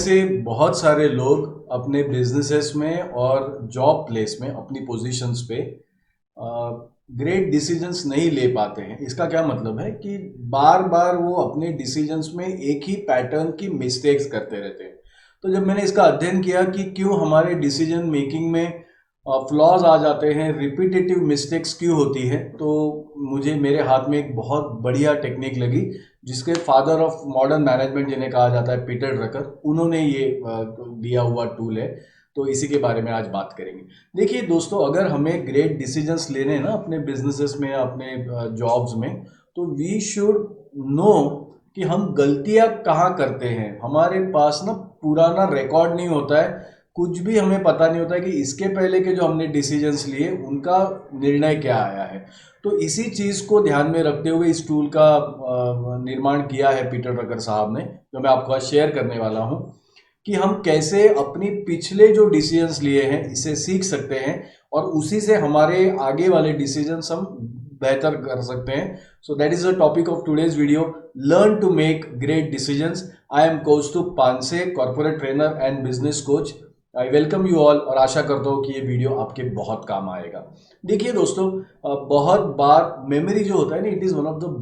से बहुत सारे लोग अपने बिजनेसेस में और जॉब प्लेस में अपनी पोजीशंस पे ग्रेट डिसीजंस नहीं ले पाते हैं। इसका क्या मतलब है कि बार बार वो अपने डिसीजंस में एक ही पैटर्न की मिस्टेक्स करते रहते हैं। तो जब मैंने इसका अध्ययन किया कि क्यों हमारे डिसीजन मेकिंग में फ्लॉज आ जाते हैं, रिपीटेटिव मिस्टेक्स क्यों होती है, तो मुझे मेरे हाथ में एक बहुत बढ़िया टेक्निक लगी जिसके फादर ऑफ मॉडर्न मैनेजमेंट जिन्हें कहा जाता है पीटर ड्रकर, उन्होंने ये दिया हुआ टूल है। तो इसी के बारे में आज बात करेंगे। देखिए दोस्तों, अगर हमें ग्रेट डिसीजंस लेने हैं ना अपने बिजनेसेस में, अपने जॉब्स में, तो वी शुड नो कि हम गलतियां कहाँ करते हैं। हमारे पास ना पुराना रिकॉर्ड नहीं होता है, कुछ भी हमें पता नहीं होता है कि इसके पहले के जो हमने डिसीजंस लिए उनका निर्णय क्या आया है। तो इसी चीज़ को ध्यान में रखते हुए इस टूल का निर्माण किया है पीटर ड्रकर साहब ने, जो मैं आपको आज शेयर करने वाला हूँ कि हम कैसे अपनी पिछले जो डिसीजंस लिए हैं इसे सीख सकते हैं और उसी से हमारे आगे वाले डिसीजंस हम बेहतर कर सकते हैं। So that is the topic of today's video, learn to make great decisions. I am Kaustubh Panse, corporate trainer and business coach. I welcome you all और आशा करता हूँ कि ये वीडियो आपके बहुत काम आएगा। देखिए दोस्तों, बहुत बार मेमोरी जो होता है ना, it is one of the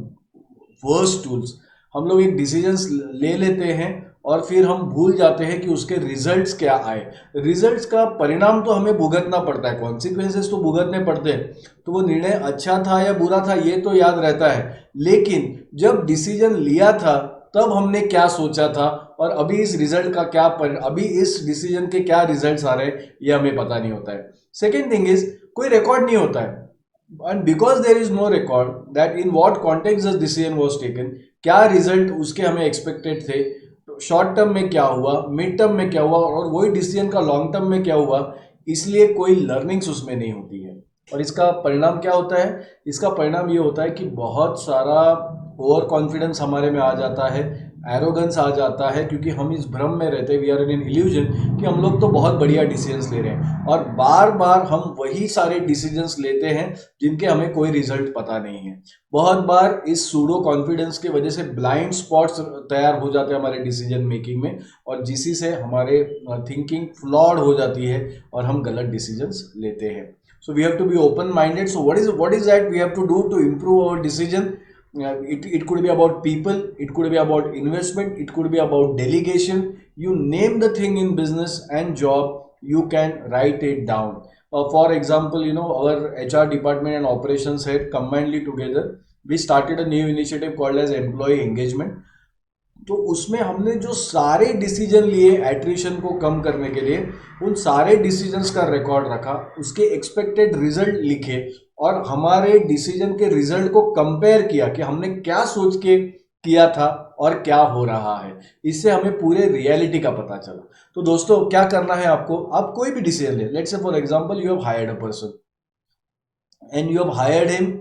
worst tools. हम लोग एक डिसीजंस ले लेते हैं और फिर हम भूल जाते हैं कि उसके रिजल्ट्स क्या आए। रिजल्ट्स का परिणाम तो हमें भुगतना पड़ता है, कॉन्सिक्वेंसेस तो भुगतने पड़ते हैं। तो वो निर्णय अच्छा था या बुरा था ये तो याद रहता है, लेकिन जब डिसीजन लिया था तब हमने क्या सोचा था और अभी इस रिजल्ट का क्या अभी इस डिसीजन के क्या रिजल्ट्स आ रहे हैं ये हमें पता नहीं होता है। सेकेंड थिंग इज, कोई रिकॉर्ड नहीं होता है, and because there is no record that in what context the decision was taken, क्या रिजल्ट उसके हमें एक्सपेक्टेड थे, शॉर्ट टर्म में क्या हुआ, मिड टर्म में क्या हुआ और वही डिसीजन का लॉन्ग टर्म में क्या हुआ, इसलिए कोई लर्निंग्स उसमें नहीं होती है। और इसका परिणाम क्या होता है? इसका परिणाम ये होता है कि बहुत सारा ओवर कॉन्फिडेंस हमारे में आ जाता है, एरोगेंस आ जाता है, क्योंकि हम इस भ्रम में रहते हैं, we are in an illusion कि हम लोग तो बहुत बढ़िया डिसीजंस ले रहे हैं और बार बार हम वही सारे डिसीजंस लेते हैं जिनके हमें कोई रिजल्ट पता नहीं है। बहुत बार इस सूडो कॉन्फिडेंस की वजह से ब्लाइंड स्पॉट्स तैयार हो जाते हैं हमारे डिसीजन मेकिंग में और जिसी से हमारे थिंकिंग फ्लॉड हो जाती है और हम गलत डिसीजंस लेते हैं। So we have to be open minded. So what is that we have to do to improve our decision? It could be about people, it could be about investment, it could be about delegation. You name the thing in business and job, you can write it down. For example, our HR department and operations head combinedly together, we started a new initiative called as employee engagement. तो उसमें हमने जो सारे decision लिए attrition को कम करने के लिए, उन सारे डिसीजंस का रिकॉर्ड रखा, उसके एक्सपेक्टेड रिजल्ट लिखे और हमारे डिसीजन के रिजल्ट को कंपेयर किया कि हमने क्या सोच के किया था और क्या हो रहा है। इससे हमें पूरे रियलिटी का पता चला। तो दोस्तों, क्या करना है आपको? आप कोई भी डिसीजन ले, let's say for example you have hired a person and you have hired him.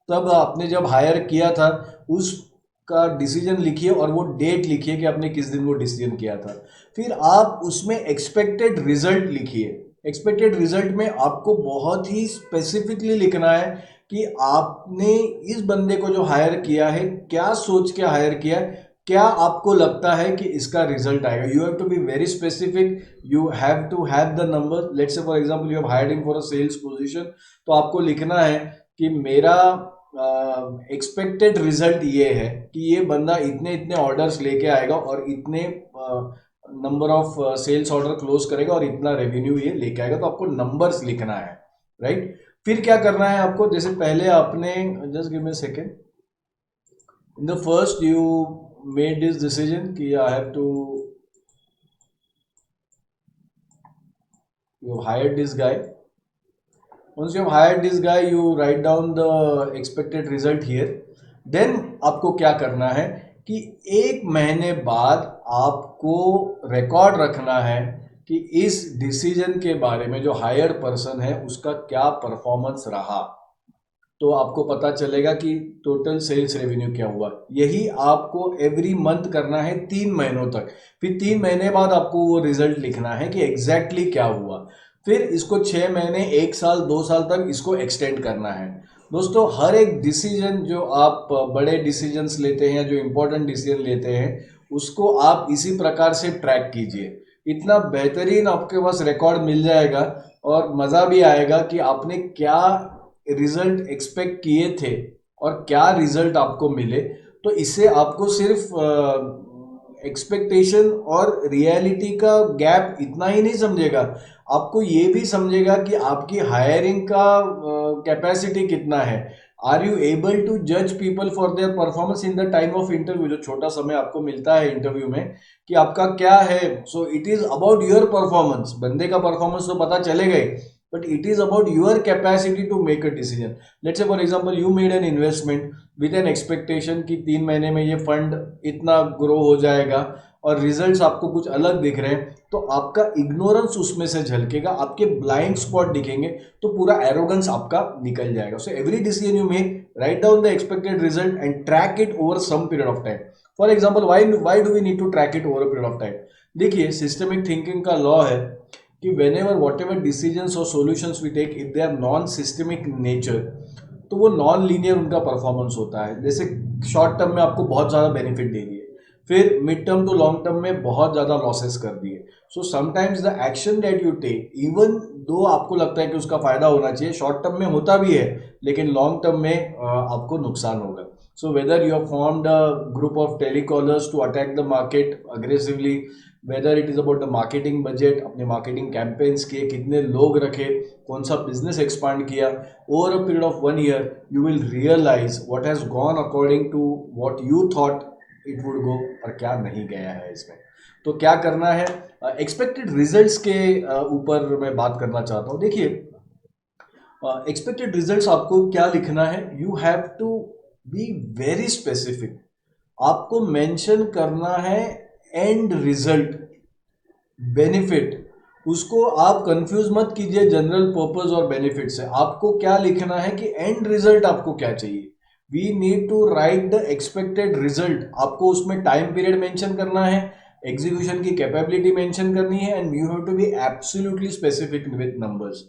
तब आपने जब हायर किया था उसका डिसीजन लिखिए और वो डेट लिखिए कि आपने किस दिन वो डिसीजन किया था। फिर आप उसमें एक्सपेक्टेड रिजल्ट लिखिए। एक्सपेक्टेड रिजल्ट में आपको बहुत ही स्पेसिफिकली लिखना है कि आपने इस बंदे को जो हायर किया है क्या सोच के हायर किया है, क्या आपको लगता है कि इसका रिजल्ट आएगा। You have to be very specific, you have to have the number. Let's say for example you have hired him for a sales position, तो आपको लिखना है कि मेरा एक्सपेक्टेड रिजल्ट ये है कि ये बंदा इतने इतने ऑर्डर्स लेके आएगा और इतने number of sales order close करेगा और इतना रेवेन्यू ये लेके आएगा। तो आपको नंबर्स लिखना है, राइट। फिर क्या करना है आपको? जैसे पहले आपने, just give me a second, in the first you made this decision कि I have to, you hired this guy. Once you have hired this guy, you write down the expected result here. Then आपको क्या करना है कि एक महीने बाद आपको रिकॉर्ड रखना है कि इस डिसीजन के बारे में जो हायर्ड पर्सन है उसका क्या परफॉर्मेंस रहा। तो आपको पता चलेगा कि टोटल सेल्स रेवेन्यू क्या हुआ। यही आपको एवरी मंथ करना है 3 महीनों तक। फिर 3 महीने बाद आपको वो रिजल्ट लिखना है कि एग्जैक्टली क्या हुआ। फिर इसको 6 महीने, 1 साल, 2 साल तक इसको एक्सटेंड करना है। दोस्तों, हर एक डिसीजन जो आप बड़े डिसीजंस लेते हैं या जो इंपॉर्टेंट डिसीजन लेते हैं उसको आप इसी प्रकार से ट्रैक कीजिए। इतना बेहतरीन आपके पास रिकॉर्ड मिल जाएगा और मज़ा भी आएगा कि आपने क्या रिजल्ट एक्सपेक्ट किए थे और क्या रिजल्ट आपको मिले। तो इससे आपको सिर्फ एक्सपेक्टेशन और रियलिटी का गैप इतना ही नहीं समझेगा, आपको ये भी समझेगा कि आपकी हायरिंग का कैपेसिटी कितना है। आर यू एबल टू जज people for their performance in the time of interview, जो छोटा समय आपको मिलता है इंटरव्यू में कि आपका क्या है। So it is about your performance, बंदे का परफॉर्मेंस तो पता चलेगा ही, but it is about your capacity to make a decision. Let's say for example you made an investment with an expectation कि 3 महीने में ये फंड इतना ग्रो हो जाएगा और रिजल्ट्स आपको कुछ अलग दिख रहे हैं, तो आपका इग्नोरेंस उसमें से झलकेगा, आपके ब्लाइंड स्पॉट दिखेंगे, तो पूरा एरोगेंस आपका निकल जाएगा। So every decision you make, right down the expected result and track it over some period of time. For example why do we need to track it over a period of time? देखिए, systemic thinking का law है कि whenever whatever decisions और solutions we take, if they are non systemic nature, तो वो non linear उनका performance होता है। जैसे शॉर्ट टर्म में आपको बहुत ज़्यादा बेनिफिट दे दिए, फिर mid term to long term में बहुत ज़्यादा लॉसेस कर दिए। So sometimes the action that you take, even though आपको लगता है कि उसका फायदा होना चाहिए, शॉर्ट टर्म में होता भी है, लेकिन लॉन्ग टर्म में आपको नुकसान होगा। So whether you have formed a group of telecallers to attack the market aggressively, whether it is about the marketing budget, अपने मार्केटिंग कैंपेन्स किए, कितने लोग रखे, कौन सा बिजनेस एक्सपांड किया, over a period of 1 year you will realise what has gone according to what you thought it would go और क्या नहीं गया है इसमें। तो क्या करना है, एक्सपेक्टेड रिजल्ट्स के ऊपर मैं बात करना चाहता हूँ। देखिए, एक्सपेक्टेड रिजल्ट्स आपको क्या लिखना है, you have to be very specific. आपको मेंशन करना है एंड रिजल्ट, बेनिफिट। उसको आप कंफ्यूज मत कीजिए जनरल पर्पस और बेनिफिट से। आपको क्या लिखना है कि एंड रिजल्ट आपको क्या चाहिए। We need to write the expected result. आपको उसमें टाइम पीरियड मेंशन करना है, एग्जीक्यूशन की कैपेबिलिटी मेंशन करनी है, and you have to be absolutely specific with numbers.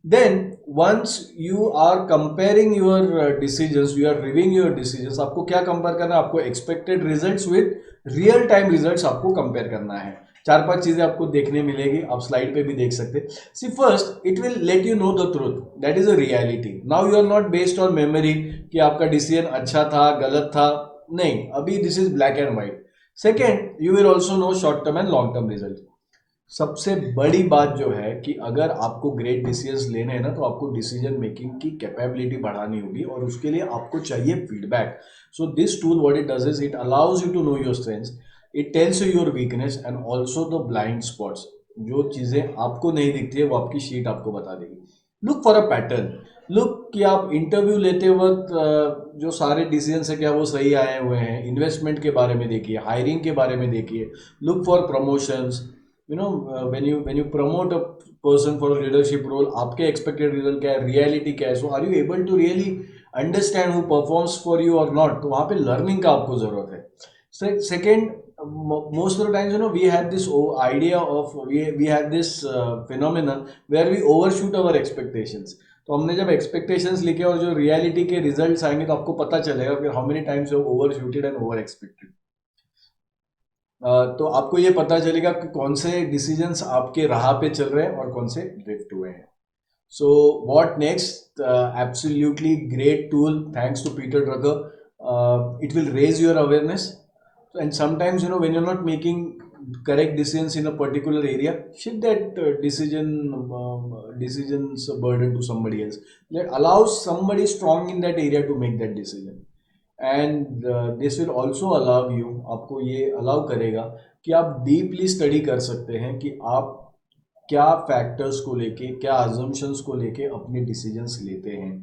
Then once you are comparing your decisions, you are reviewing your decisions, आपको क्या compare करना है, आपको expected results with real time results आपको compare करना है। 4-5 चीजें आपको देखने मिलेगी, आप स्लाइड पे भी देख सकते हैं। See first, it will let you know the truth, that is a reality. Now you are not based on memory कि आपका डिसीजन अच्छा था गलत था, नहीं, अभी this is black and white. Second, you will also know short term and long term result. सबसे बड़ी बात जो है कि अगर आपको ग्रेट डिसीजंस लेने हैं ना, तो आपको डिसीजन मेकिंग की कैपेबिलिटी बढ़ानी होगी और उसके लिए आपको चाहिए feedback. So this tool what it does is it allows you to know your strengths, it tells you your weakness and also the blind spots. जो चीज़ें आपको नहीं दिखती है वो आपकी शीट आपको बता देगी। Look for a pattern, look कि आप इंटरव्यू लेते वक्त जो सारे डिसीजंस है क्या वो सही आए हुए हैं। इन्वेस्टमेंट के बारे में देखिए, हायरिंग के बारे में देखिए, look for promotions. when you promote a person for a leadership role, आपके expected result क्या है, reality क्या है, so are you able to really understand who performs for you or not, तो वहाँ पे learning का आपको जरूरत है। Second, most of the times we had this idea of we had this phenomenon where we overshoot our expectations। तो हमने जब expectations लिखे और जो reality के results आएंगे तो आपको पता चलेगा कि how many times you have overshooted and over expected। तो आपको ये पता चलेगा कि कौन से डिसीजंस आपके राह पे चल रहे हैं और कौन से ड्रिफ्ट हुए हैं। So what next, absolutely great tool, thanks to Peter Drucker. It will raise your awareness and sometimes when you are not making correct decisions in a particular area, shift that decisions burden to somebody else. Let allows somebody strong in that area to make that decision। And this will also allow you, आपको ये allow करेगा कि आप deeply study कर सकते हैं कि आप क्या फैक्टर्स को लेके, क्या अजम्पशंस को लेके अपने डिसीजंस लेते हैं।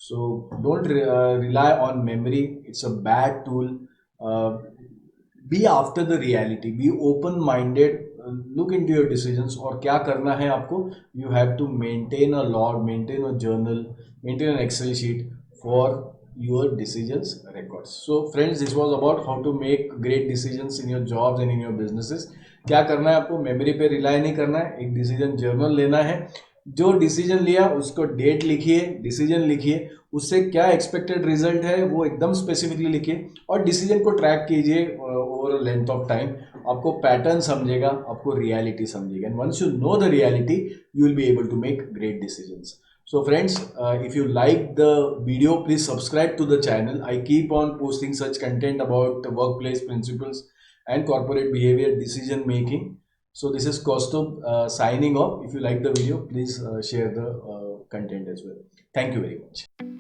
So don't rely on memory, it's a bad tool. Be after the reality, be open minded, look in to your decisions. और क्या करना है आपको, you have to maintain a log, maintain a journal, maintain an Excel sheet for your decisions records। So friends, this was about how to make great decisions in your jobs and in your businesses। क्या करना है आपको, memory पे rely नहीं करना है, एक decision journal लेना है। जो डिसीजन लिया उसको डेट लिखिए, डिसीजन लिखिए, उससे क्या एक्सपेक्टेड रिजल्ट है वो एकदम स्पेसिफिकली लिखिए और डिसीजन को ट्रैक कीजिए over over a length of time, आपको पैटर्न समझेगा, आपको रियलिटी समझेगा, and once you know the reality you will be able to make great decisions. So friends, if you like the video, please subscribe to the channel. I keep on posting such content about the workplace principles and corporate behavior decision making. So this is Kaustubh signing off. If you like the video, please share the content as well. Thank you very much.